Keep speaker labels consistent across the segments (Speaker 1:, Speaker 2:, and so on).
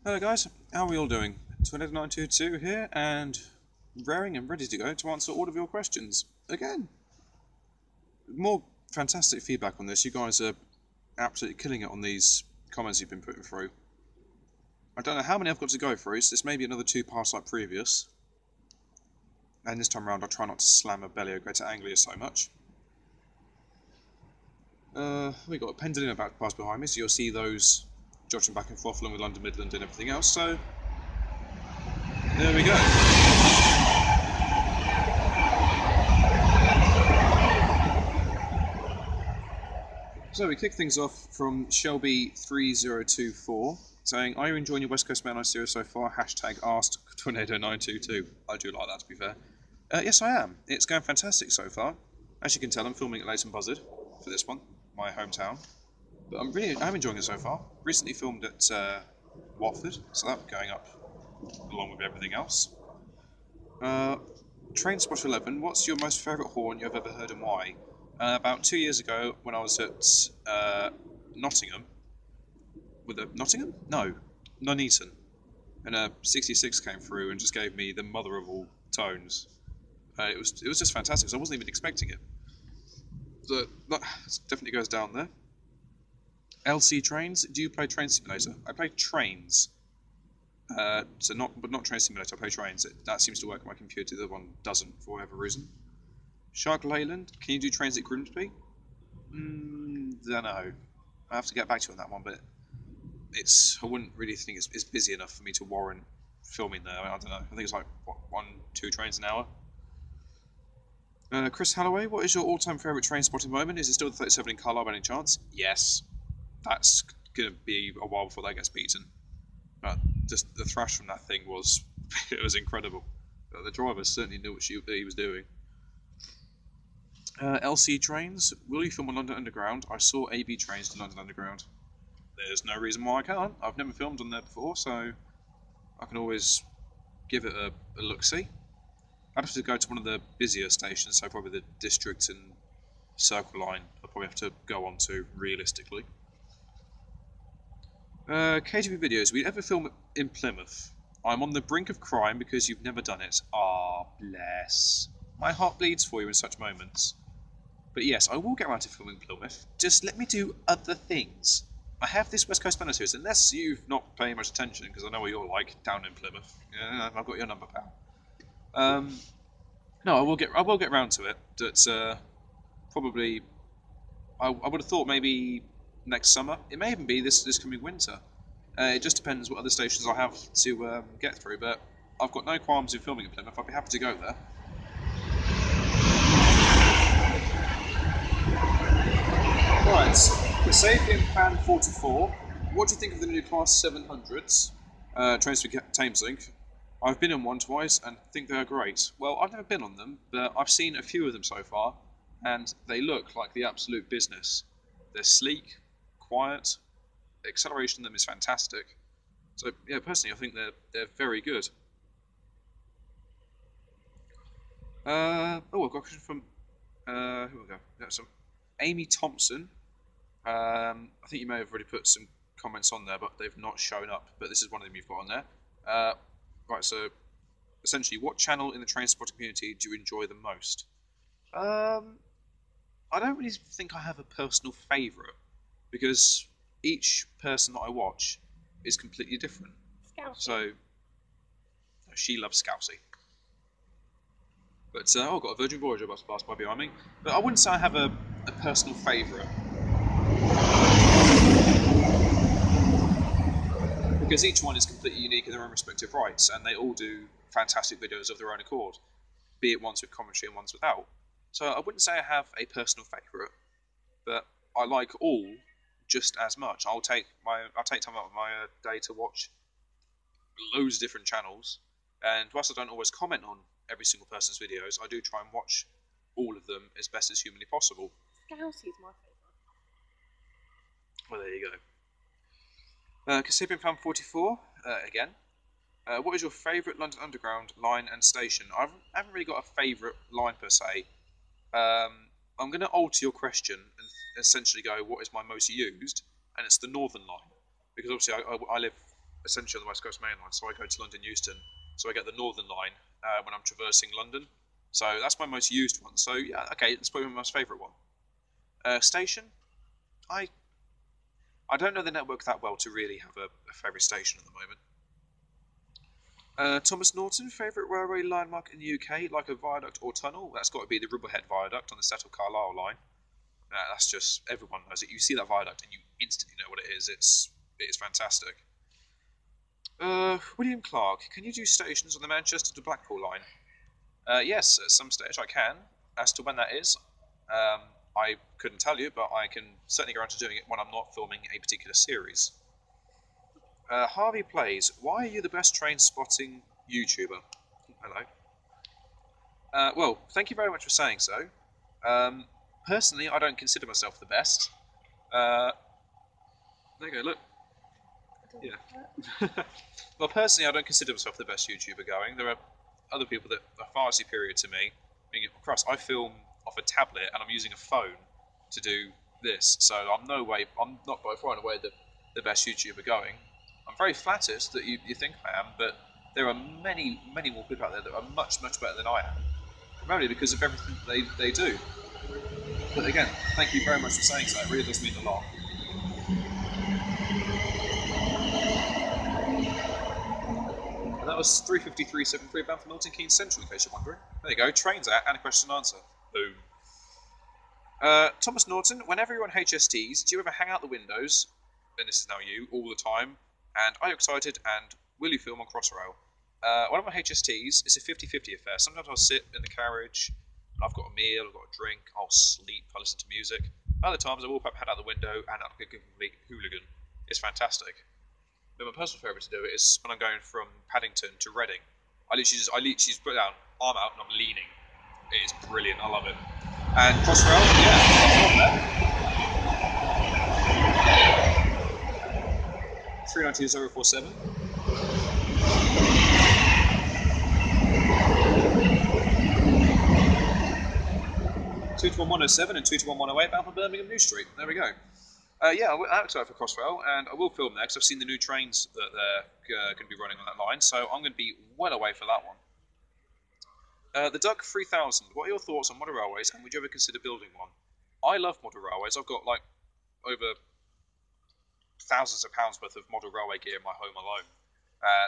Speaker 1: Hello guys, how are we all doing? Tornado922 here, and raring and ready to go to answer all of your questions. Again! More fantastic feedback on this. You guys are absolutely killing it on these comments you've been putting through. I don't know how many I've got to go through, so this may be another 2 parts like previous. And this time around I'll try not to slam a belly or go to Anglia so much. We got a pendulum about to pass behind me, so you'll see those jotting back and forth along with London, Midland and everything else, so there we go. So we kick things off from Shelby3024 saying, "Are you enjoying your West Coast Mainline series so far? Hashtag asked Tornado922. I do like that, to be fair. Yes, I am. It's going fantastic so far. As you can tell, I'm filming at Leighton Buzzard for this one, my hometown. But I'm enjoying it so far. Recently filmed at Watford, so that's going up along with everything else. Trainspot11, what's your most favourite horn you've ever heard and why? About 2 years ago, when I was at Nottingham, Nottingham? No, Nuneaton, and a 66 came through and just gave me the mother of all tones. It was just fantastic, so I wasn't even expecting it. So that definitely goes down there. LC Trains, do you play Train Simulator? I play Trains. But not Train Simulator, I play Trains. That seems to work on my computer, the other one doesn't for whatever reason. Shark Leyland, can you do trains at Grimsby? Don't know. I have to get back to you on that one, but I wouldn't really think it's busy enough for me to warrant filming there. I don't know. I think it's like, what, 1-2 trains an hour? Chris Halloway, what is your all-time favourite train spotting moment? Is it still the 37 in Carlisle by any chance? Yes. That's going to be a while before that gets beaten. But just the thrash from that thing was it was incredible. The driver certainly knew what he was doing. LC Trains, will you film on London Underground? I saw AB trains to London Underground. There's no reason why I can't. I've never filmed on there before, so I can always give it a look-see. I'd have to go to one of the busier stations, so probably the District and Circle line I'll probably have to go on to, realistically. KTV videos, will you ever film in Plymouth? I'm on the brink of crime because you've never done it. Ah, bless. My heart bleeds for you in such moments. But yes, I will get around to filming Plymouth. Just let me do other things. I have this West Coast Mainline series, unless you've not paying much attention, because I know what you're like down in Plymouth. Yeah, I've got your number, pal. No, I will get around to it. But probably, I would have thought maybe next summer. It may even be this coming winter. It just depends what other stations I have to get through. But I've got no qualms in filming in Plymouth. I'd be happy to go there. Right, Kasabian Pan 44. What do you think of the new Class 700s? Trains for Thameslink. I've been on one twice and think they are great. Well, I've never been on them, but I've seen a few of them so far, and they look like the absolute business. They're sleek, quiet, the acceleration of them is fantastic. So, yeah, personally, I think they're very good. I've got a question from, who we go? Yeah, so Amy Thompson. I think you may have already put some comments on there, but they've not shown up. But this is one of them you've got on there. Right, so essentially, what channel in the train spotting community do you enjoy the most? I don't really think I have a personal favourite, because each person that I watch is completely different.
Speaker 2: Scousey.
Speaker 1: So, she loves Scousey. But, I've got a Virgin Voyager about to pass by behind me. But I wouldn't say I have a personal favourite. Because each one is completely unique in their own respective rights, and they all do fantastic videos of their own accord, be it ones with commentary and ones without. So I wouldn't say I have a personal favourite, but I like all just as much. I'll take time out of my day to watch loads of different channels, and whilst I don't always comment on every single person's videos, I do try and watch all of them as best as humanly possible.
Speaker 2: Scousey's my favourite.
Speaker 1: Well, there you go. Kasabian Fan 44, again. What is your favourite London Underground line and station? I haven't really got a favourite line per se. I'm going to alter your question and essentially go, what is my most used? And it's the Northern line. Because obviously I live essentially on the West Coast Mainline, so I go to London Euston, so I get the Northern Line when I'm traversing London. So that's my most used one. So yeah, okay, that's probably my most favourite one. Station, I don't know the network that well to really have a favourite station at the moment. Thomas Norton, favourite railway landmark in the UK, like a viaduct or tunnel? That's got to be the Rubberhead Viaduct on the Settle Carlisle line. That's just, everyone knows it. You see that viaduct and you instantly know what it is. It is fantastic. William Clark, can you do stations on the Manchester to Blackpool line? Yes, at some stage I can. As to when that is, I couldn't tell you, but I can certainly go around to doing it when I'm not filming a particular series. Harvey Plays, why are you the best train spotting YouTuber? Hello. Well, thank you very much for saying so. Personally, I don't consider myself the best. There you go, look. Yeah. Well, personally, I don't consider myself the best YouTuber going. There are other people that are far superior to me. I mean, I film off a tablet and I'm using a phone to do this, so I'm not by far and away the best YouTuber going. I'm very flattered that you think I am, but there are many, many more people out there that are much, much better than I am, primarily because of everything they do. But again, thank you very much for saying so. It really does mean a lot. And that was 353.73 bound for Milton Keynes Central, in case you're wondering. There you go, trains out and a question and answer. Boom. Thomas Norton, whenever you're on HSTs, do you ever hang out the windows, and this is now you, all the time, and are you excited, and will you film on Crossrail? When I'm on HSTs, it's a 50-50 affair. Sometimes I'll sit in the carriage, and I've got a meal, I've got a drink, I'll sleep, I'll listen to music. Other times I will pop head out the window and act like a complete hooligan. It's fantastic. But my personal favourite to do it is when I'm going from Paddington to Reading. I literally just put down, arm out, and I'm leaning. It is brilliant, I love it. And Crossrail, yeah, 392047. 221-107 and 221-108 bound for Birmingham New Street. There we go. Yeah, I'm excited for Crossrail, and I will film there because I've seen the new trains that they're going to be running on that line, so I'm going to be well away for that one. The Duck 3000, what are your thoughts on model railways, and would you ever consider building one? I love model railways. I've got like over thousands of pounds worth of model railway gear in my home alone.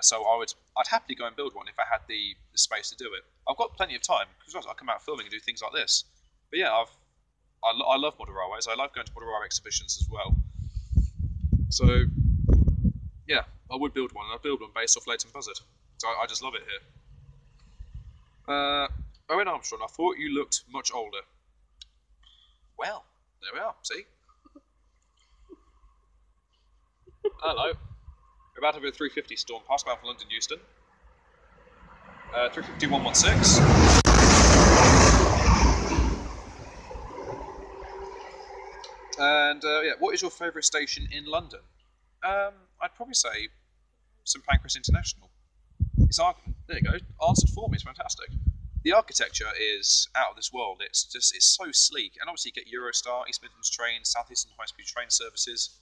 Speaker 1: So I'd happily go and build one if I had the space to do it. I've got plenty of time because I come out filming and do things like this. But yeah, I love model railways. I love going to model railway exhibitions as well. So yeah, I would build one. I'd build one based off Leighton buzzard. So I just love it here. Owen Armstrong, I thought you looked much older. Well, there we are. See. Hello. We're about to have a 350 storm past bound from London Euston. 35116. And yeah, what is your favourite station in London? I'd probably say St Pancras International. There you go. Answered for me. It's fantastic. The architecture is out of this world. It's so sleek, and obviously you get Eurostar, East Midlands trains, South Eastern high-speed train services.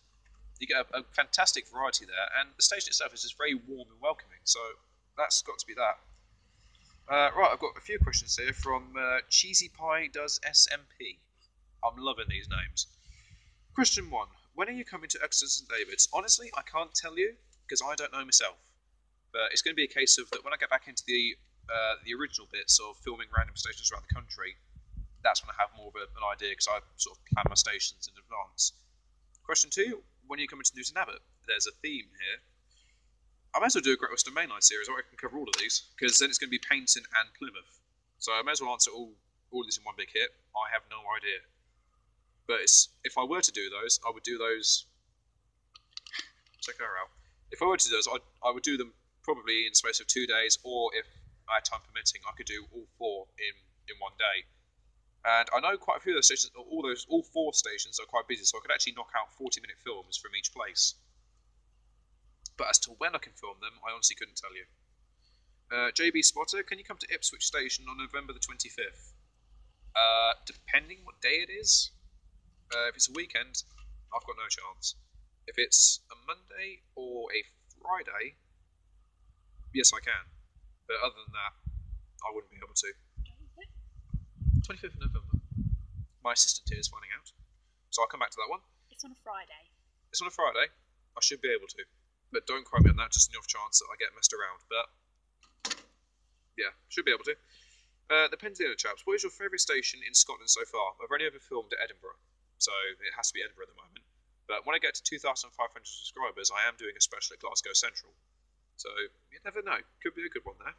Speaker 1: You get a fantastic variety there, and the station itself is just very warm and welcoming. So that's got to be that. Right, I've got a few questions here from Cheesy Pie Does SMP. I'm loving these names. Question 1. When are you coming to Exeter St David's? Honestly, I can't tell you because I don't know myself. But it's going to be a case of that when I get back into the original bits of filming random stations around the country, that's when I have more of an idea because I sort of plan my stations in advance. Question 2. When are you coming to Newton Abbot? There's a theme here. I might as well do a Great Western Mainline series where I can cover all of these because then it's going to be Paignton and Plymouth. So I may as well answer all of this in one big hit. I have no idea. But if I were to do those, I would do those. Check her out. If I were to do those, I would do them probably in the space of 2 days, or if I had time permitting, I could do all 4 in one day. And I know quite a few of those stations, all 4 stations are quite busy, so I could actually knock out 40-minute films from each place. But as to when I can film them, I honestly couldn't tell you. JB Spotter, can you come to Ipswich Station on November the 25th? Depending what day it is. If it's a weekend, I've got no chance. If it's a Monday or a Friday, yes, I can. But other than that, I wouldn't be able to. 25th of November. My assistant here is finding out. So I'll come back to that one.
Speaker 2: It's on a Friday.
Speaker 1: It's on a Friday. I should be able to. But don't quote me on that, just in the off chance that I get messed around. But, yeah, should be able to. The Penzina chaps, what is your favourite station in Scotland so far? I've only ever filmed at Edinburgh, so it has to be Edinburgh at the moment. But when I get to 2,500 subscribers, I am doing a special at Glasgow Central. So, you never know. Could be a good one there.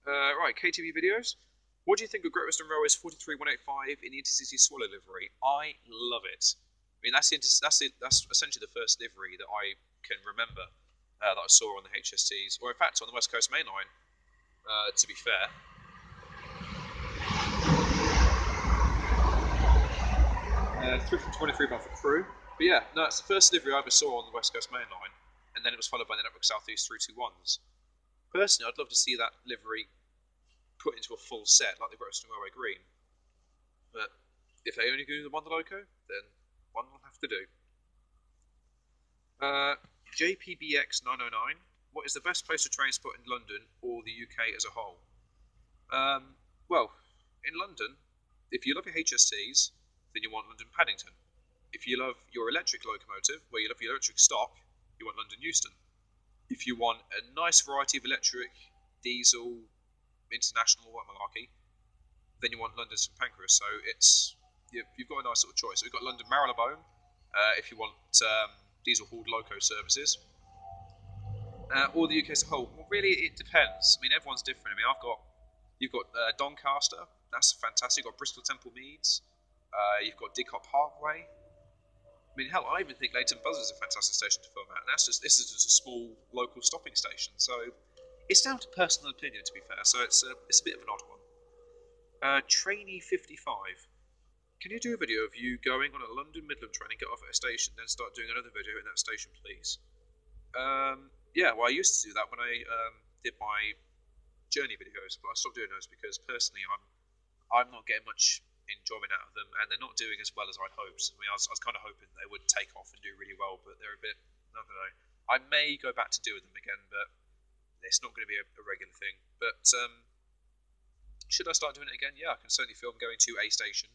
Speaker 1: Right, KTV videos. What do you think of Great Western Railway's 43185 in the Intercity Swallow livery? I love it. I mean, that's essentially the first livery that I can remember that I saw on the HSTs, or in fact on the West Coast Mainline, to be fair. 323 for crew. But yeah, no, it's the first livery I ever saw on the West Coast Mainline, and then it was followed by the Network Southeast 321s. Personally, I'd love to see that livery put into a full set, like the Great Western Railway Green. But if they only do the Wonder Loco, then one will have to do. JPBX 909. What is the best place to train spot in London or the UK as a whole? Well, in London, if you love your HSTs, then you want London Paddington. If you love your electric locomotive, where you love your electric stock, you want London Euston. If you want a nice variety of electric, diesel, international, what malarkey, then you want London St Pancras. So you've got a nice sort of choice. So we've got London Marylebone, if you want diesel hauled loco services. Or the UK as a whole. Well, really, it depends. I mean, everyone's different. I mean, you've got Doncaster. That's fantastic. You've got Bristol Temple Meads. You've got Didcot Parkway. I mean, hell, I even think Leighton Buzzard is a fantastic station to film at. And this is just a small local stopping station. So it's down to personal opinion, to be fair. So it's a bit of an odd one. Trainee 55. Can you do a video of you going on a London Midland train and get off at a station, then start doing another video in that station, please? Yeah, well, I used to do that when I did my journey videos, but I stopped doing those because personally, I'm not getting much enjoyment out of them, and they're not doing as well as I'd hoped. I mean, I was kind of hoping they would take off and do really well, but they're a bit, I don't know. I may go back to doing them again, but it's not going to be a regular thing. But should I start doing it again? Yeah, I can certainly film going to a station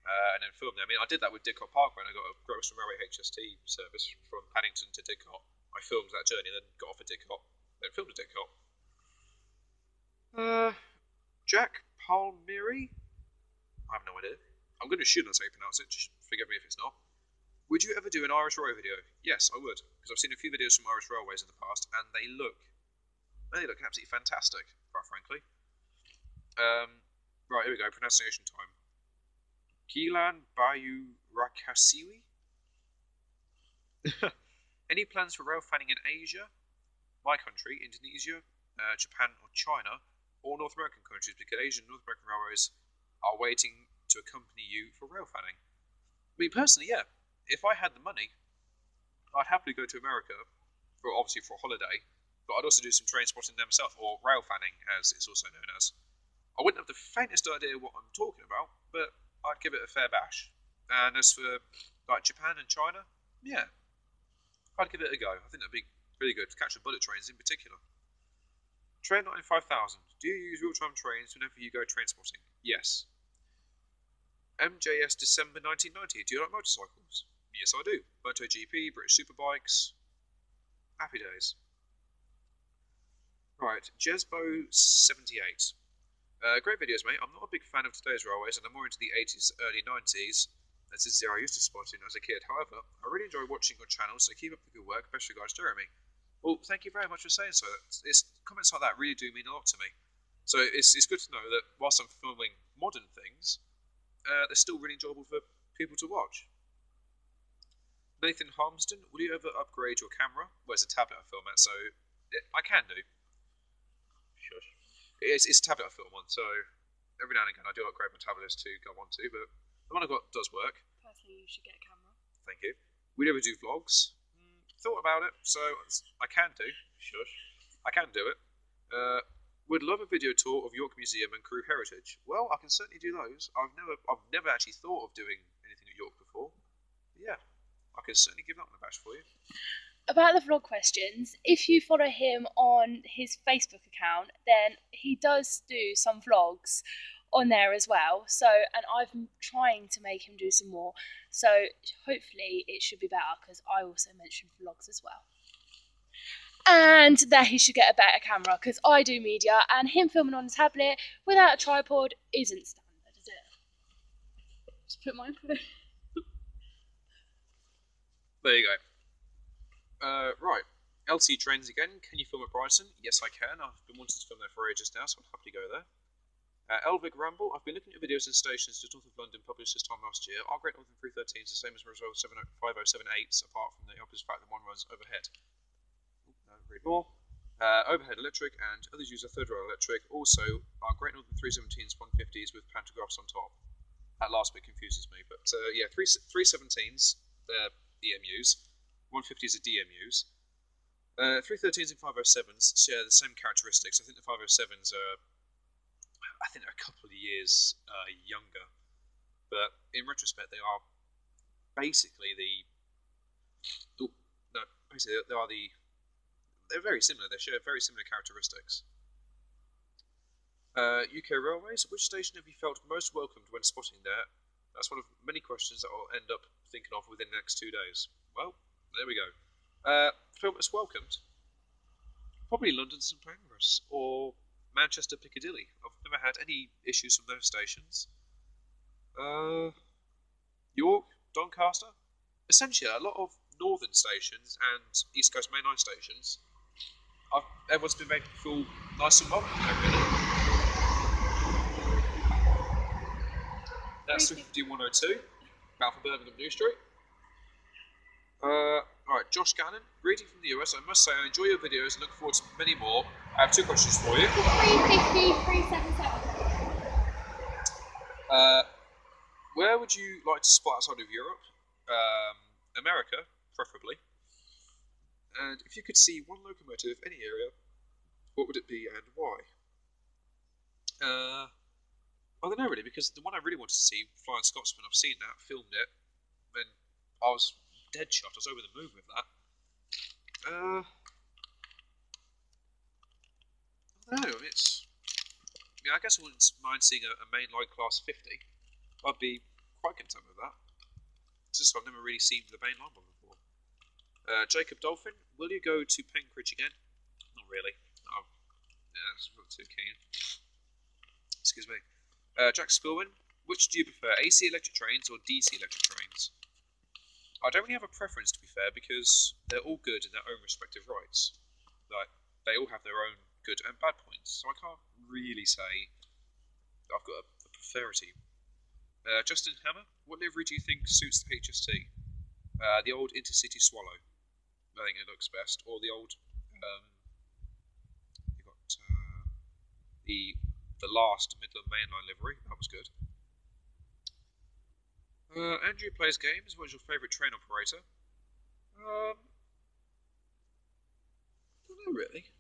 Speaker 1: and then film there. I mean, I did that with Didcot Parkway, and I got a Great Western Railway HST service from Paddington to Didcot. I filmed that journey, then got off at Didcot, then filmed at Didcot. Jack Palmieri? I have no idea. I'm going to assume that's how you pronounce it, just forgive me if it's not. Would you ever do an Irish Railway video? Yes, I would, because I've seen a few videos from Irish Railways in the past, and they look absolutely fantastic, quite frankly. Right, here we go, pronunciation time. Gilan Bayu Rakasiwi? Any plans for rail fanning in Asia, my country, Indonesia, Japan or China, or North American countries, because Asian and North American railways are waiting to accompany you for rail fanning? I mean, personally, yeah. If I had the money, I'd happily go to America, obviously for a holiday, but I'd also do some train spotting there myself, or rail fanning, as it's also known as. I wouldn't have the faintest idea what I'm talking about, but I'd give it a fair bash. And as for, like, Japan and China, yeah, I'd give it a go. I think that'd be really good to catch the bullet trains in particular. Train 95000. Do you use real-time trains whenever you go train spotting? Yes. MJS December 1990. Do you like motorcycles? Yes, I do. MotoGP, British Superbikes. Happy days. Right, Jesbo78. Great videos, mate. I'm not a big fan of today's railways, and I'm more into the 80s, early 90s. This is the era I used to spot in as a kid. However, I really enjoy watching your channel, so keep up the good work. Best regards, Jeremy. Well, thank you very much for saying so. Comments like that really do mean a lot to me. So it's good to know that whilst I'm filming modern things, they're still really enjoyable for people to watch. Nathan Harmston, will you ever upgrade your camera? Well, it's a tablet I film at, so I can do. Shush. It's a tablet I film on, so every now and again I do upgrade my tablets to go on to, but the one I've got does work.
Speaker 2: Personally, you should get a camera.
Speaker 1: Thank you. We never do vlogs. Thought about it, so I can do. Shush. I can do it. Would love a video tour of York Museum and Crewe Heritage. Well, I can certainly do those. I've never actually thought of doing anything at York before. But yeah, I can certainly give that one a bash for you.
Speaker 2: About the vlog questions, if you follow him on his Facebook account, then he does do some vlogs on there as well. So, and I've been trying to make him do some more. So hopefully it should be better because I also mentioned vlogs as well. And that he should get a better camera because I do media and him filming on a tablet without a tripod isn't standard, is it? Just put mine through.
Speaker 1: There you go. Right. LT Trains again. Can you film at Brighton? Yes, I can. I've been wanting to film there for ages now, so I'll happily go there. Elvic Ramble. I've been looking at videos and stations just north of London published this time last year. Our Great Northern 313 is the same as Roswell 5078s, apart from the obvious fact that one runs overhead. Read more. Overhead electric, and others use a third rail electric. Also, our Great Northern 317s, 150s with pantographs on top. That last bit confuses me, but yeah, 317s, they're EMUs. 150s are DMUs. 313s and 507s share the same characteristics. I think the 507s are, they're a couple of years younger, but in retrospect, they are basically they're very similar. They share very similar characteristics. UK Railways. Which station have you felt most welcomed when spotting there? That's one of many questions that I'll end up thinking of within the next 2 days. Well, there we go. Felt most welcomed? Probably London St Pancras or Manchester Piccadilly. I've never had any issues from those stations. York, Doncaster. Essentially, a lot of northern stations and East Coast Mainline stations, everyone's been made to feel nice and welcome there, really. That's 35102, bound for Birmingham New Street. Alright, Josh Gannon, greeting from the US. I must say I enjoy your videos and look forward to many more. I have 2 questions for you.
Speaker 2: 350, 377.
Speaker 1: Where would you like to spot outside of Europe? America, preferably. And if you could see one locomotive, any area, what would it be and why? I don't know really, because the one I really wanted to see, Flying Scotsman, I've seen that, filmed it, and I was dead shot. I was over the moon with that. I don't know. I guess I wouldn't mind seeing a mainline class 50. I'd be quite content with that. It's just I've never really seen the mainline one before. Jacob Dolphin, will you go to Penkridge again? Not really. Oh, yeah, I'm not too keen. Excuse me. Jack Spillman, which do you prefer, AC electric trains or DC electric trains? I don't really have a preference, to be fair, because they're all good in their own respective rights. Like, they all have their own good and bad points, so I can't really say I've got a preferity. Justin Hammer, what livery do you think suits the HST? The old Intercity Swallow. I think it looks best. Or the old, you've got the last Midland Mainline livery. That was good. Andrew plays games. What is your favourite train operator? I don't know really.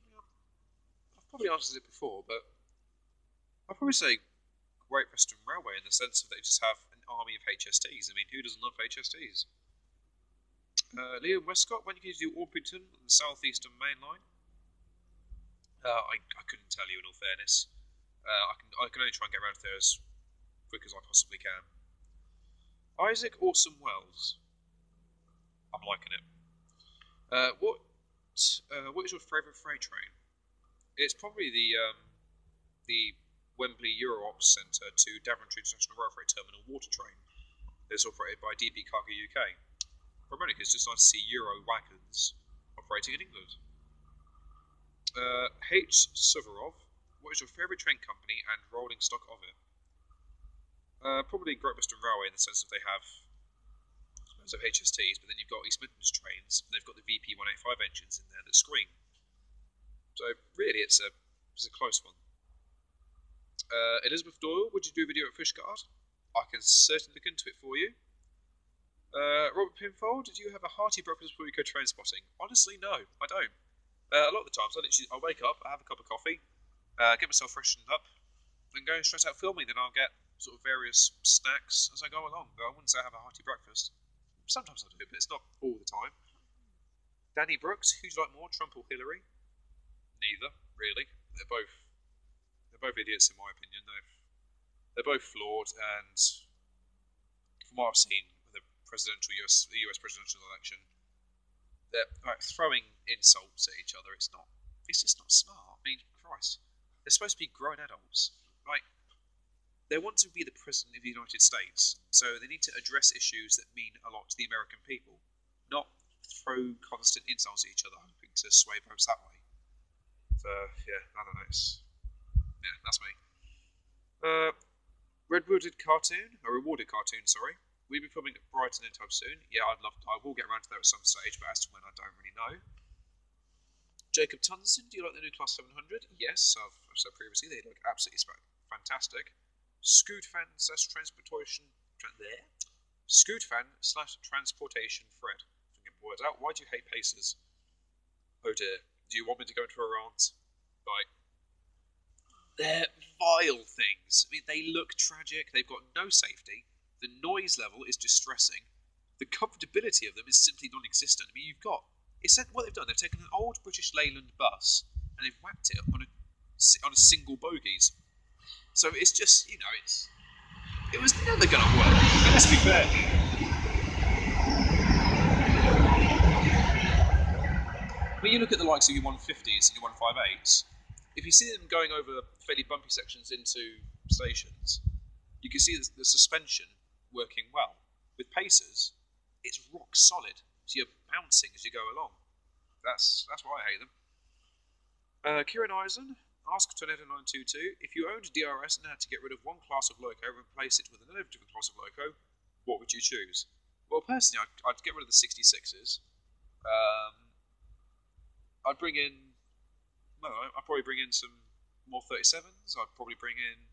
Speaker 1: I've probably answered it before, but I'd probably say Great Western Railway in the sense that they just have an army of HSTs. I mean, who doesn't love HSTs? Liam Westcott, when you do Orpington on the southeastern main line? I couldn't tell you in all fairness. I can only try and get around there as quick as I possibly can. Isaac Orson Wells. I'm liking it. What is your favourite freight train? It's probably the Wembley Euroops Centre to Daventry International Rail Freight Terminal water train. It's operated by DB Cargo UK. For America, it's just nice to see Euro wagons operating in England. H. Suvorov, what is your favourite train company and rolling stock of it? Probably Great Western Railway in the sense that they have loads of HSTs, but then you've got East Midlands trains, and they've got the VP 185 engines in there that scream. So really, it's a close one. Elizabeth Doyle, would you do a video at Fishguard? I can certainly look into it for you. Robert Pinfold, did you have a hearty breakfast before you go train spotting? Honestly, no, I don't. A lot of the times, I wake up, I have a cup of coffee, get myself freshened up, and go straight out filming. Then I'll get sort of various snacks as I go along. But I wouldn't say I have a hearty breakfast. Sometimes I do, but it's not all the time. Danny Brooks, who do you like more, Trump or Hillary? Neither, really. They're both idiots in my opinion. They're both flawed, and from what I've seen with the US presidential election, they're throwing insults at each other. It's just not smart. I mean, Christ, they're supposed to be grown adults. Like, they want to be the president of the United States, so they need to address issues that mean a lot to the American people, not throw constant insults at each other, hoping to sway votes that way. So yeah, I don't know. That's me. Rewarded cartoon, sorry. We'll be filming at Brighton anytime soon. Yeah, I will get around to that at some stage, but as to when, I don't really know. Jacob Tunson, do you like the new Class 700? Yes, I've said previously, they look absolutely fantastic. Scoot fan slash transportation Fred. If I can get words out. Why do you hate Pacers? Oh dear. Do you want me to go into a rant? Like, they're vile things. I mean, they look tragic. They've got no safety. The noise level is distressing. The comfortability of them is simply non-existent. I mean, what they've done. They've taken an old British Leyland bus and they've whacked it on a single bogies. So it's just, it was never going to work. Let's be fair. When you look at the likes of your 150s and your 158s, if you see them going over fairly bumpy sections into stations, you can see the suspension working well. With Pacers, it's rock solid, so you're bouncing as you go along. That's why I hate them. Kieran Eisen, ask Tornado922, if you owned DRS and had to get rid of one class of loco and replace it with another different class of loco, what would you choose? Well, personally, I'd get rid of the 66s. I'd probably bring in some more 37s. I'd probably bring in...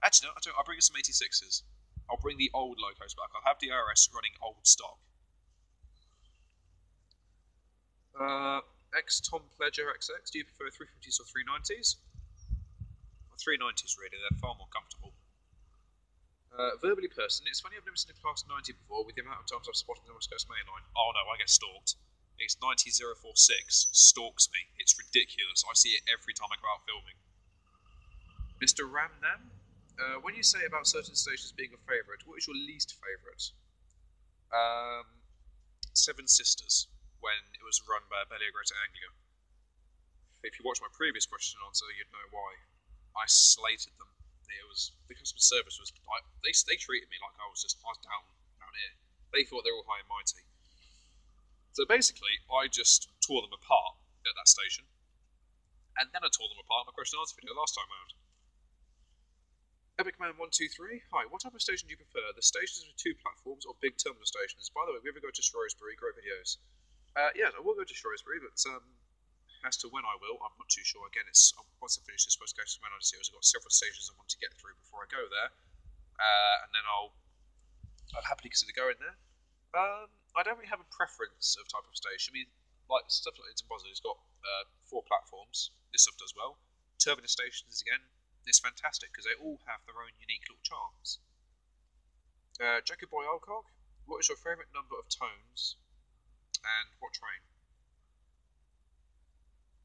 Speaker 1: Actually, no, I'll bring in some 86s. I'll bring the old locos back. I'll have DRS running old stock. Tom Pledger XX, do you prefer 350s or 390s? Well, 390s, really. They're far more comfortable. Verbally person, it's funny I've never seen a Class 90 before with the amount of times I've spotted the West Coast Mainline. Oh no, I get stalked. It's 90046, stalks me. It's ridiculous. I see it every time I go out filming. Mr. Ramnam, when you say about certain stations being a favourite, what is your least favourite? Seven Sisters, when it was run by Abellio Greater Anglia. If you watch my previous question and answer, you'd know why. I slated them. The customer service was like, they treated me like I was down here. They thought they were all high and mighty. So basically, I just tore them apart at that station, and then I tore them apart in my question and answer video last time round. EpicMan123, hi, what type of station do you prefer? The stations with 2 platforms or big terminal stations? By the way, if you ever go to Shrewsbury, great videos. Yeah, I will go to Shrewsbury, but as to when I will, I'm not too sure. Again, once I finish this West Coast Mainline series, I've got several stations I want to get through before I go there, and then I'll happily consider going there. I don't really have a preference of type of station. I mean, like stuff like Leighton has got 4 platforms. This stuff does well. Terminus stations, again, it's fantastic because they all have their own unique little charms. Jacob Boy Alcog, what is your favourite number of tones and what train?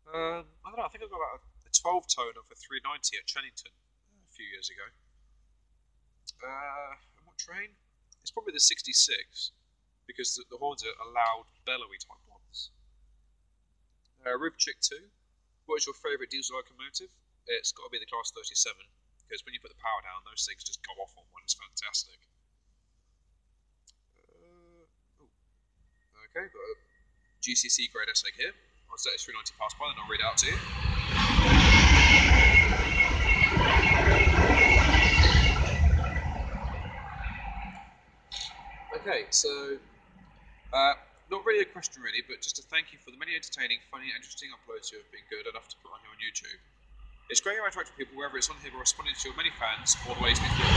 Speaker 1: I don't know, I think I got about a 12 tone of a 390 at Chennington a few years ago. And what train? It's probably the 66. Because the horns are loud, bellowy type ones. Ribchick 2. What is your favourite diesel locomotive? It's got to be the Class 37, because when you put the power down, those things just go off on one. It's fantastic. Okay, got a GCC grade essay here. I'll set it 390 pass by, and I'll read it out to you. Okay, so... not really a question really, but just to thank you for the many entertaining, funny, and interesting uploads you have been good enough to put on here on YouTube. It's great to interact with people, whether it's on here or responding to your many fans, or the ways we feel.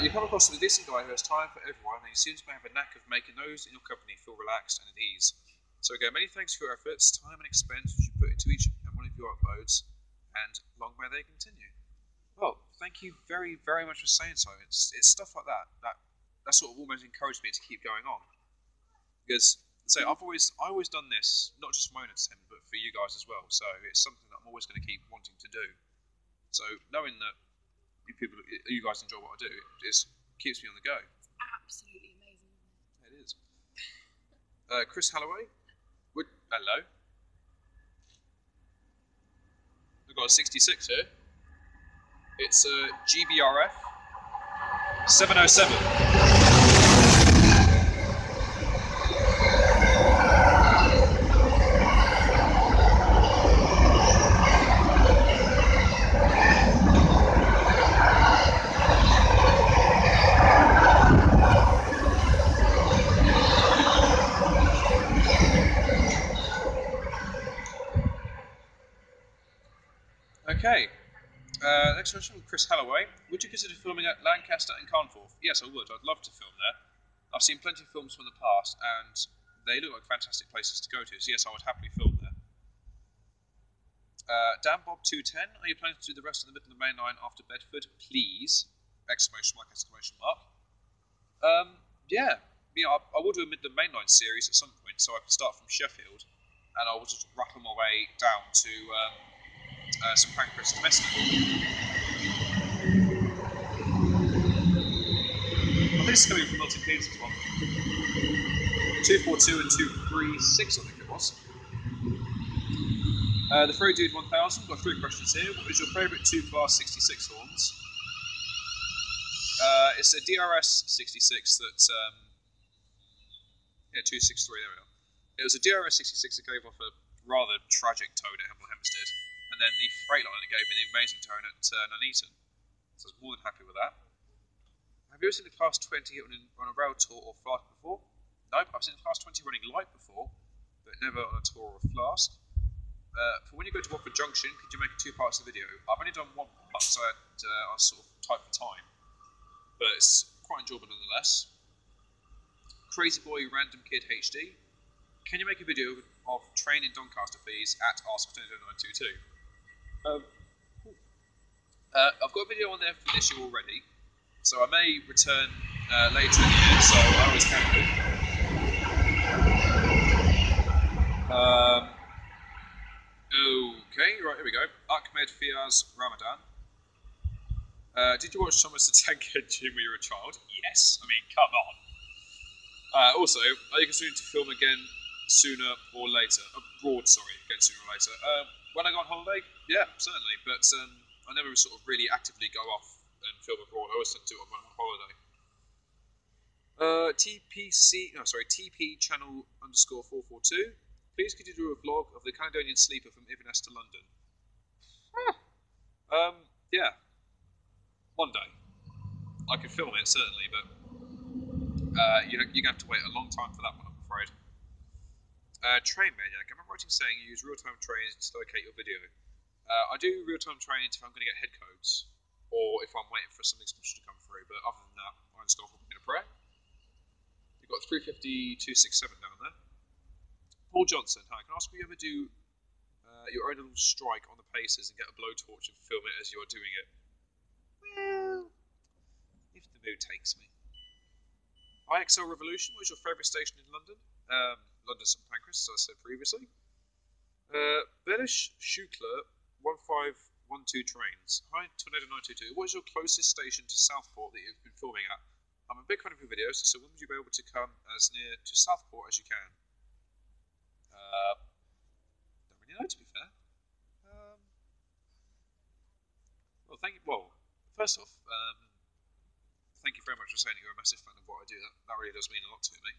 Speaker 1: You come across as a decent guy who has time for everyone, and he seems to have a knack of making those in your company feel relaxed and at ease. So again, many thanks for your efforts, time and expense which you put into each and one of your uploads, and long may they continue. Well, thank you very, very much for saying so. It's stuff like that sort of almost encouraged me to keep going on. Because so I always done this not just for my own entertainment, but for you guys as well. So it's something that I'm always going to keep wanting to do. So knowing that you guys enjoy what I do, it just keeps me on the go.
Speaker 2: Absolutely amazing.
Speaker 1: It is. Chris Holloway, hello. We've got a 66 here. It's a GBRF 707. Okay. Next question from Chris Holloway. Would you consider filming at Lancaster and Carnforth? Yes, I would. I'd love to film there. I've seen plenty of films from the past, and they look like fantastic places to go to. So yes, I would happily film there. Dan Bob 210. Are you planning to do the rest of the Midland Mainline after Bedford? Please! Exclamation mark! Exclamation mark! Yeah. I will do a Midland Mainline series at some point, so I can start from Sheffield, and I will just rattle my way down to St Pancras and West. I think it's coming from Milton Keynes as well. 242 and 236, I think it was. The Freight Dude 1000, got 3 questions here. What is your favourite 2-class 66 horns? It's a DRS 66 that, 263, there we are. It was a DRS 66 that gave off a rather tragic tone at Hemel Hempstead, and then the Freightliner gave me the amazing tone at Nuneaton. So I was more than happy with that. Have you ever seen a Class 20 on a rail tour or flask before? Nope, I've seen a Class 20 running light before, but never on a tour or a flask. For when you go to Watford Junction, could you make 2 parts of the video? I've only done 1 part, so I was sort of tight for time, but it's quite enjoyable nonetheless. Crazy Boy Random Kid HD. Can you make a video of train in Doncaster, please, at Ask922? I've got a video on there for this year already, so I may return later in the year, so I always can do. Okay, right, here we go. Ahmed Fiaz Ramadan. Did you watch Thomas the Tank Engine when you were a child? Yes. I mean, come on. Also, are you considering to film again sooner or later? Abroad, sorry, again sooner or later. When I go on holiday, yeah, certainly, but I never sort of really actively go off and film abroad. I always tend to do it when I'm on holiday. TP channel _442. Please could you do a vlog of the Caledonian Sleeper from Inverness to London? Yeah. One day. I could film it, certainly, but you're going to have to wait a long time for that one, I'm afraid. Train Maniac. Am I right in saying you use real-time trains to locate your video? I do real-time trains if I'm going to get head codes, or if I'm waiting for something special to come through, but other than that, I just go hopping in a prayer. You've got 350, 267 down there. Paul Johnson, hi, can I ask if you ever do your own little strike on the paces and get a blowtorch and film it as you're doing it? Well, if the mood takes me. IXL Revolution, what is your favourite station in London? London St Pancras, as I said previously. Belish Shukla 1512 Trains. Hi, Tornado 922. What is your closest station to Southport that you've been filming at? I'm a big fan of your videos, so when would you be able to come as near to Southport as you can? Don't really know, to be fair. Well, thank you. Well, first off, thank you very much for saying that you're a massive fan of what I do. That really does mean a lot to me.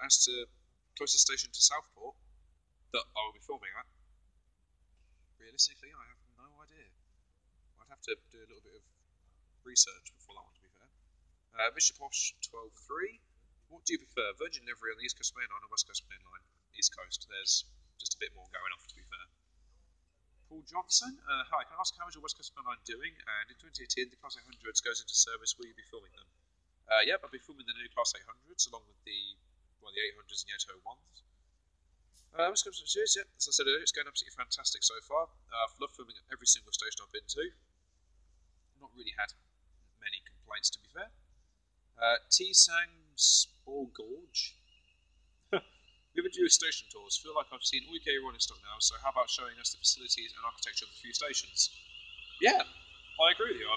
Speaker 1: As to closest station to Southport that I will be filming at, realistically, I have no idea. I'd have to do a little bit of research before that one, to be fair. Bishop Posh 12.3. What do you prefer, Virgin Livery on the East Coast Mainline or West Coast Mainline? East Coast. There's just a bit more going off, to be fair. Paul Johnson. Hi, can I ask how is your West Coast Mainline doing? And in 2018, the Class 800s goes into service. Will you be filming them? Yep, I'll be filming the new Class 800s along with the 800s and the 801s. West Coast Series, yeah, as I said earlier, it's going absolutely fantastic so far. I've loved filming at every single station I've been to. Not really had many complaints, to be fair. T-Sang's Ball Gorge. We ever do station tours? Feel like I've seen all UK running stock now, so how about showing us the facilities and architecture of the few stations? Yeah, I agree with you.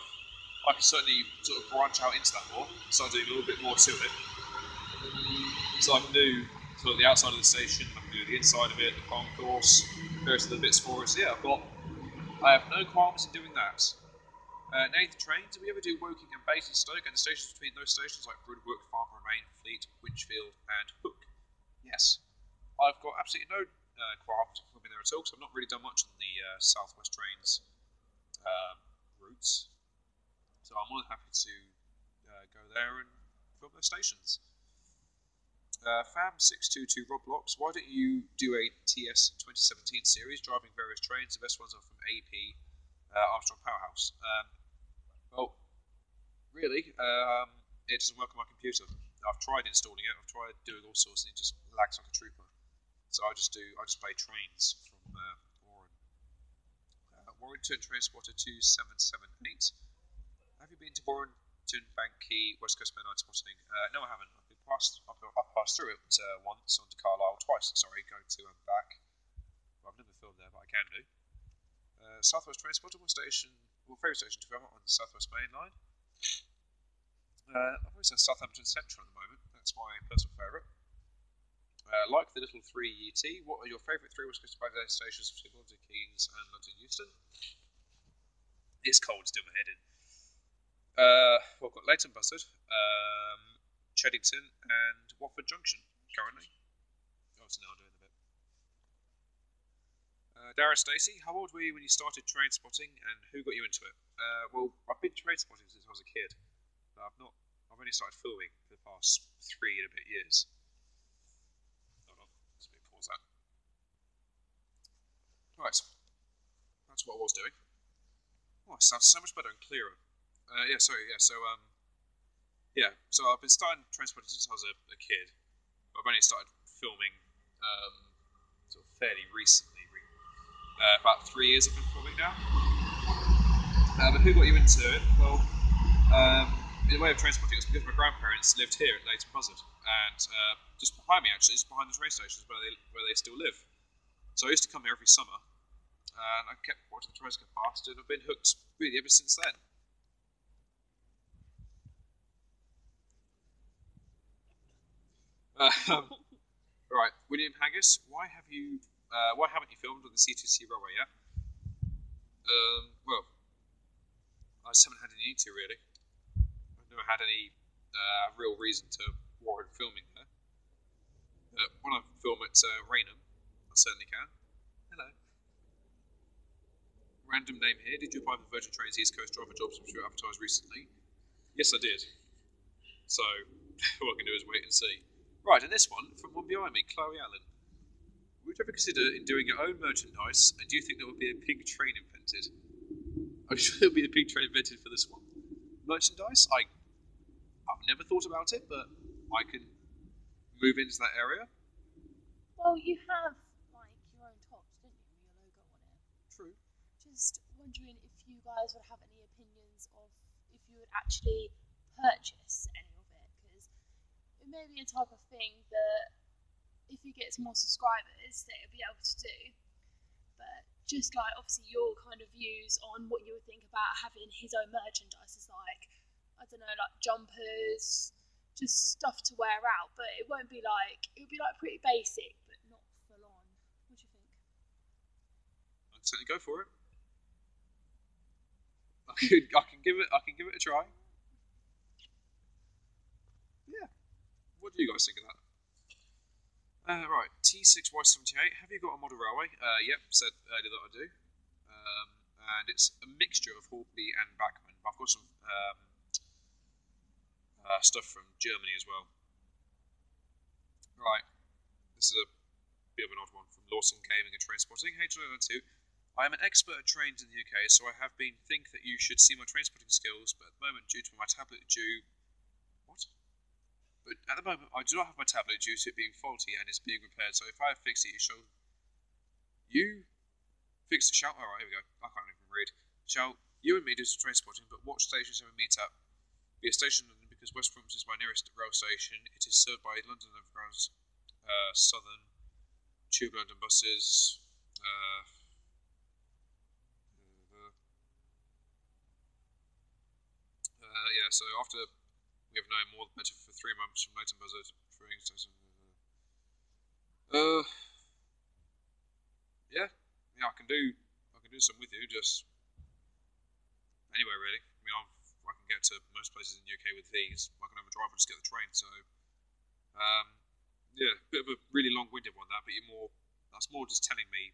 Speaker 1: I can certainly sort of branch out into that more, start doing a little bit more to it. So I can do sort of the outside of the station, I can do the inside of it, the concourse, various other bits for us. Yeah, I have no qualms in doing that. Nathan Trains, do we ever do Woking and Basingstoke and the stations between those stations like Broadwood, Farmer Remain, Fleet, Winchfield and Hook? Yes. I've got absolutely no qualms of filming there at all, because I've not really done much on the South West Trains routes. So I'm more than happy to go there and film those stations. Fam622 Rob Locks, why don't you do a TS 2017 series driving various trains? The best ones are from AP Armstrong Powerhouse. Well, really, it doesn't work on my computer. I've tried installing it, I've tried doing all sorts, and it just lags like a trooper. So I just play trains from Warrington Transporter 2778. Have you been to Warrington, Banky, West Coast Mainline spotting? No, I haven't. I've passed through it once onto Carlisle, twice. Sorry, going to and back. Well, I've never filmed there, but I can do. Southwest Transporter, ferry station to film on the Southwest Mainline. I've always said Southampton Central at the moment. That's my personal favourite. Like the little 3 ET, what are your favourite 3 West Coast Mainline stations between London Keynes and London Euston? It's cold, still my head in. We've got Leighton Buzzard, Cheddington, and Watford Junction currently. Obviously, now I'm doing a bit. Darren Stacey, how old were you when you started train spotting, and who got you into it? Well, I've been train spotting since I was a kid. I've only started filming for the past 3 and a bit years. Hold on, let's pause that. Right, that's what I was doing. Oh, it sounds so much better and clearer. So I've been starting transporting since I was a kid. I've only started filming sort of fairly recently. About 3 years I've been filming now. But who got you into it? Well, in the way of transporting, it's because my grandparents lived here at Leighton Buzzard, and just behind me, actually, just behind the train stations where they still live. So I used to come here every summer, and I kept watching the trains go past, and I've been hooked really ever since then. Right, William Haggis, why haven't you filmed on the C2C railway yet? Well, I just haven't had any need to, really. I've never had any real reason to warrant filming there. When I film at Raynham, I certainly can. Hello. Random name here. Did you apply for Virgin Trains East Coast driver jobs which were advertised recently? Yes, I did. So, all I can do is wait and see. Right, and this one, from one behind me, Chloe Allen. Would you ever consider in doing your own merchandise, and do you think there would be a pig train invented? I'm sure there'll be a pig train invented for this one. Merchandise? I've never thought about it, but I can move into that area.
Speaker 2: Well, you have like your own tops, didn't you, with your logo on it?
Speaker 1: True.
Speaker 2: Just wondering if you guys would have any opinions of if you would actually purchase any of it, because it may be a type of thing that if he gets more subscribers that he'll be able to do. But just like obviously your kind of views on what you would think about having his own merchandise is like, I don't know, like jumpers, just stuff to wear out, but it won't be like, it'll be like pretty basic but not full on. What do you think?
Speaker 1: I'd certainly go for it. I can give it a try. Yeah. What do you guys think of that? Right, T6Y78. Have you got a model railway? Yep, said earlier that I do. And it's a mixture of Hornby and Bachmann. I've got some stuff from Germany as well. Right, this is a bit of an odd one from Lawson Gaming and Transporting. Hey, 2. I am an expert at trains in the UK, so I have been think that you should see my transporting skills, but at the moment, due to my tablet due... What? But at the moment, I do not have my tablet due to it being faulty and is being repaired. So if I have fixed it, you fix it, shall... Alright, here we go. I can't even read. Shall you and me do some train spotting, but what stations have we meet up? Be a station in London because West Brompton is my nearest rail station. It is served by London Overground's Southern Tube London buses. Yeah, so after we have known more, the better for 3 months from Leighton buzzard. Yeah, I can do some with you, just anywhere really. I mean, I can get to most places in the UK with these. I can have a driver just get the train. So, yeah, a bit of a really long-winded one that, but that's more just telling me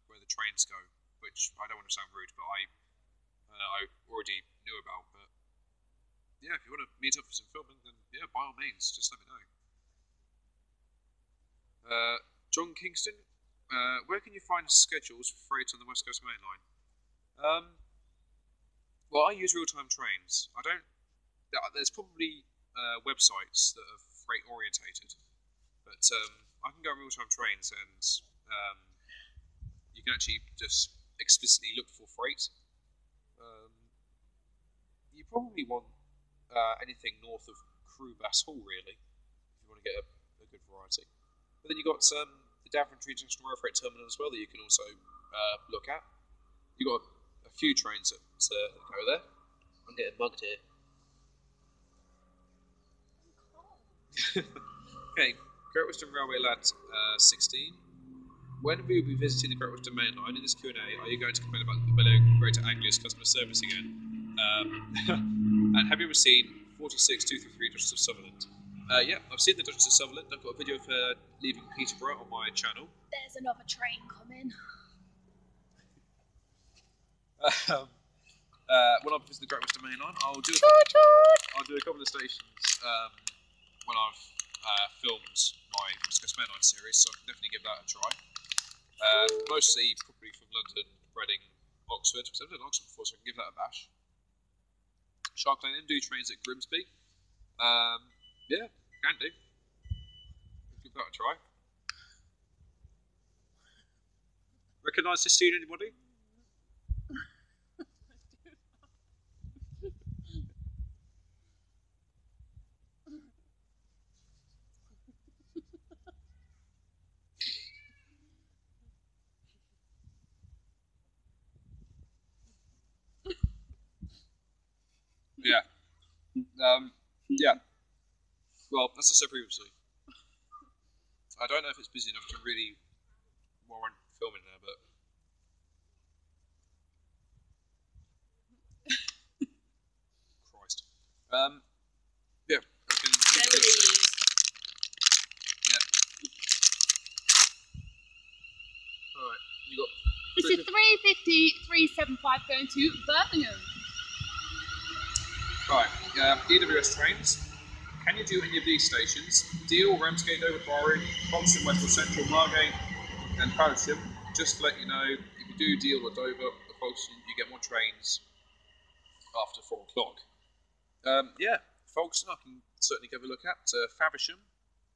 Speaker 1: where the trains go, which I don't want to sound rude, but I already knew about. But yeah, if you want to meet up for some filming, then yeah, by all means, just let me know. John Kingston, where can you find schedules for freight on the West Coast Mainline? Well, I use real-time trains. I don't. There's probably websites that are freight orientated, but I can go on real-time trains and you can actually just explicitly look for freight. You probably want anything north of Crewe Bass Hall, really, if you want to get a good variety. But then you've got the Daventry International Rail Freight Terminal as well that you can also look at. You've got a few trains that go there. I'm getting mugged here. Okay, Great Western Railway Lad 16. When will you be visiting the Great Western Mainline? In this Q&A, are you going to complain about the Greater Anglia's customer service again? And have you ever seen 46233 Duchess of Sutherland? Yeah, I've seen the Duchess of Sutherland. I've got a video of her leaving Peterborough on my channel.
Speaker 2: There's another train coming.
Speaker 1: When I visit the Great Western Mainline, I'll do a couple of stations when I've filmed my West Coast Mainline series, so I can definitely give that a try. Mostly probably from London, Reading, Oxford. Because I've done Oxford before, so I can give that a bash. Shark Lane do trains at Grimsby. Yeah, can do. Give that a try. Recognise this scene, anybody? Yeah. Yeah. Well, as I said previously, I don't know if it's busy enough to really warrant filming there, but Christ. Yeah, I can. Yeah. Alright, you got.
Speaker 2: This is 350-375 going to Birmingham.
Speaker 1: Right, EWS trains. Can you do any of these stations? Deal, Ramsgate, Dover, Quarry, Folkestone, Westward Central, Margate, and Paddlesham. Just to let you know, if you do Deal or Dover or Folkestone, you get more trains after 4 o'clock. Yeah, Folkestone I can certainly give a look at. Faversham,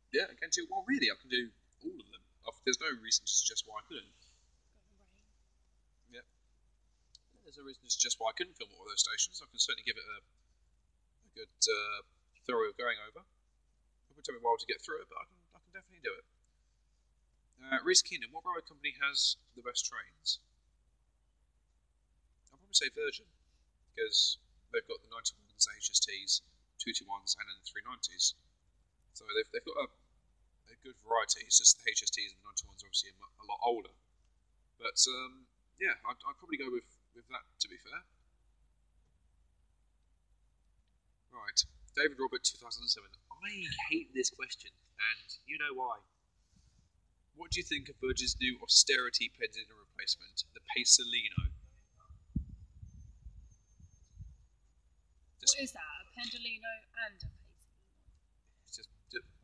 Speaker 1: yeah, I can do. Well, really, I can do all of them. There's no reason to suggest why I couldn't. Yeah, there's no reason to suggest why I couldn't film all those stations. I can certainly give it a good thorough going over. It would take me a while to get through it, but I can definitely do it. Reese Keenan, what railway company has the best trains? I'll probably say Virgin, because they've got the 91s, the HSTs, 221s, and then the 390s. So they've got a good variety. It's just the HSTs and the 91s are obviously a lot older. But yeah, I'd probably go with that, to be fair. Right, David Robert 2007. I hate this question, and you know why. What do you think of Virgin's new austerity pendulum replacement, the Pasolino?
Speaker 2: What is that? A pendolino and a Pasolino?
Speaker 1: Just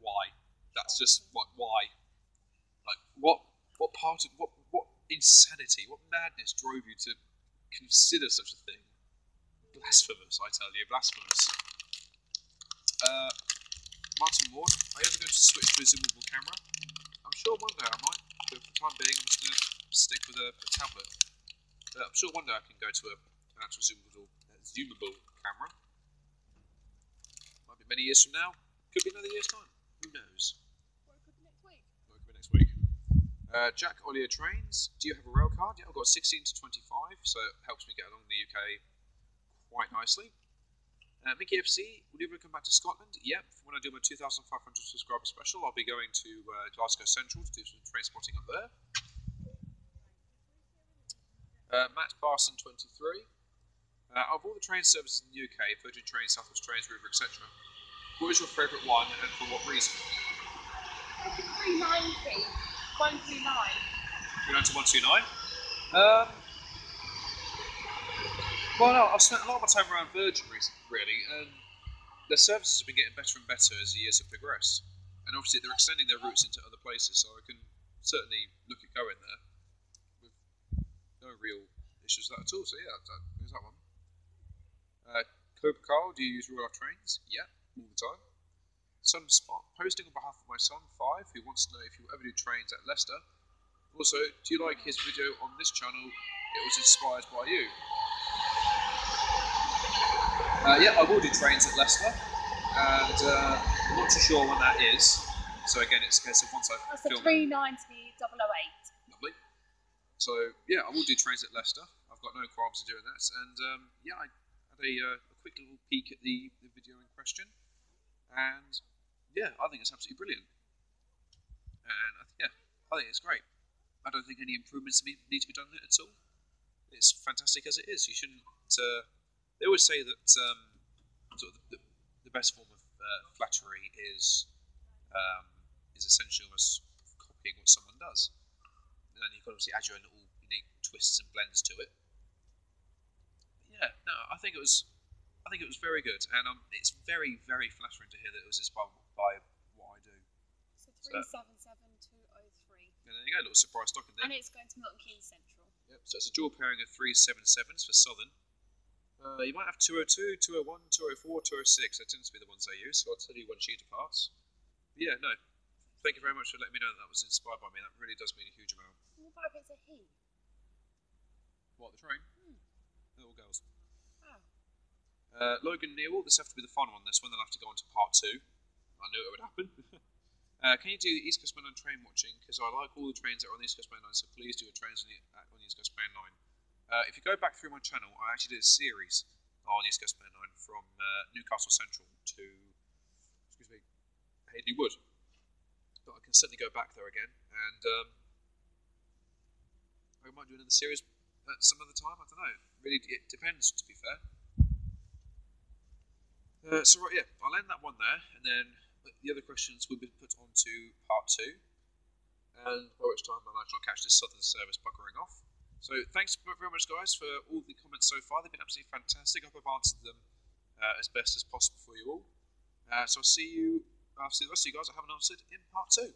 Speaker 1: why? That's just why? Like what part of what insanity, what madness drove you to consider such a thing? Blasphemous, I tell you, blasphemous. Martin Ward, are you ever going to switch to a zoomable camera? I'm sure one day I might, but for the time being I'm just going to stick with a tablet. I'm sure one day I can go to an actual zoomable camera. Might be many years from now, could be another year's time, who knows.
Speaker 2: Or it could be next week.
Speaker 1: Or it could be next week. Jack Ollier Trains, do you have a rail card? Yeah, I've got 16 to 25, so it helps me get along in the UK quite nicely. Mickey FC, will you ever come back to Scotland? Yep, when I do my 2,500 subscriber special, I'll be going to Glasgow Central to do some train spotting up there. Matt Parson 23. Of all the train services in the UK, Virgin Trains, South West Trains, River, etc., what is your favourite one and for what reason?
Speaker 2: 390. 129.
Speaker 1: 390 to 129? Well, no, I've spent a lot of my time around Virgin recently, really, and their services have been getting better and better as the years have progressed. And obviously they're extending their routes into other places, so I can certainly look at going there with no real issues with that at all. So yeah, there's that one. Cobra Carl, do you use real life trains? Yeah, all the time. Son Spot, posting on behalf of my son, 5, who wants to know if you ever do trains at Leicester. Also, do you like his video on this channel? It was inspired by you. Yeah, I will do trains at Leicester, and I'm not too sure when that is. So again, it's a case of once I've filmed.
Speaker 2: That's a 390 008.
Speaker 1: Lovely. So yeah, I will do trains at Leicester. I've got no qualms in doing that, and yeah, I had a quick little peek at the video in question, and yeah, I think it's absolutely brilliant, and I think it's great. I don't think any improvements need to be done in it at all. It's fantastic as it is. You shouldn't. They always say that sort of the best form of flattery is essentially almost copying what someone does, and then you've got to obviously add your own little unique twists and blends to it. But yeah, no, I think it was very good, and it's very, very flattering to hear that it was inspired by what I do.
Speaker 2: So 377203.
Speaker 1: And there you go, a little surprise stock in there.
Speaker 2: And it's going to Milton Keynes Central. Yep,
Speaker 1: so it's a dual pairing of 377s for Southern. You might have 202, 201, 204, 206. That tends to be the ones I use, so I'll tell you when she departs. But yeah, no. Thank you very much for letting me know that was inspired by me. That really does mean a huge amount.
Speaker 2: What about if it's a he?
Speaker 1: What, the train? Little girls.
Speaker 2: Oh.
Speaker 1: Logan Newell, this has to be the fun one, this one. They'll have to go on to part 2. I knew it would happen. Can you do East Coast Mainline train watching? Because I like all the trains that are on the East Coast Mainline, so please do a trains on the East Coast Mainline. If you go back through my channel, I actually did a series on the East Coast Mainline from Newcastle Central to Hadley Wood. But I can certainly go back there again, and I might do another series at some other time. I don't know. Really, it depends. To be fair. So right, yeah, I'll end that one there, and then the other questions will be put onto part 2, and by which time I'll catch this Southern service buggering off. So thanks very much, guys, for all the comments so far. They've been absolutely fantastic. I hope I've answered them as best as possible for you all. So I'll see the rest of you guys I haven't answered in part 2.